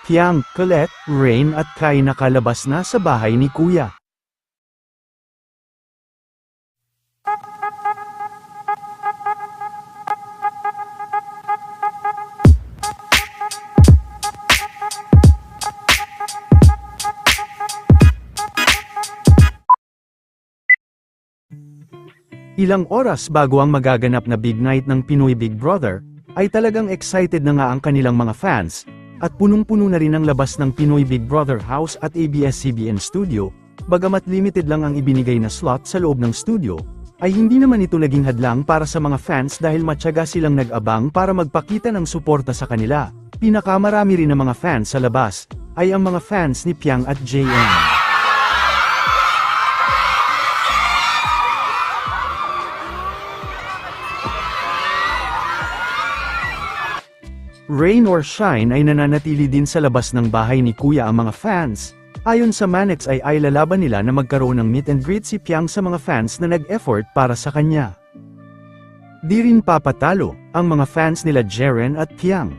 Piang, Colette, Rain at Kai nakalabas na sa bahay ni Kuya. Ilang oras bago ang magaganap na big night ng Pinoy Big Brother, ay talagang excited na nga ang kanilang mga fans, at punong-puno na rin ang labas ng Pinoy Big Brother House at ABS-CBN Studio, bagamat limited lang ang ibinigay na slot sa loob ng studio, ay hindi naman ito naging hadlang para sa mga fans dahil matyaga silang nag-abang para magpakita ng suporta sa kanila. Pinakamarami rin ng mga fans sa labas, ay ang mga fans ni Piang at JM. Rain or shine ay nananatili din sa labas ng bahay ni Kuya ang mga fans. Ayon sa Manex ay lalaban nila na magkaroon ng meet and greet si Piang sa mga fans na nag-effort para sa kanya. Di rin papatalo ang mga fans nila Jeren at Piang.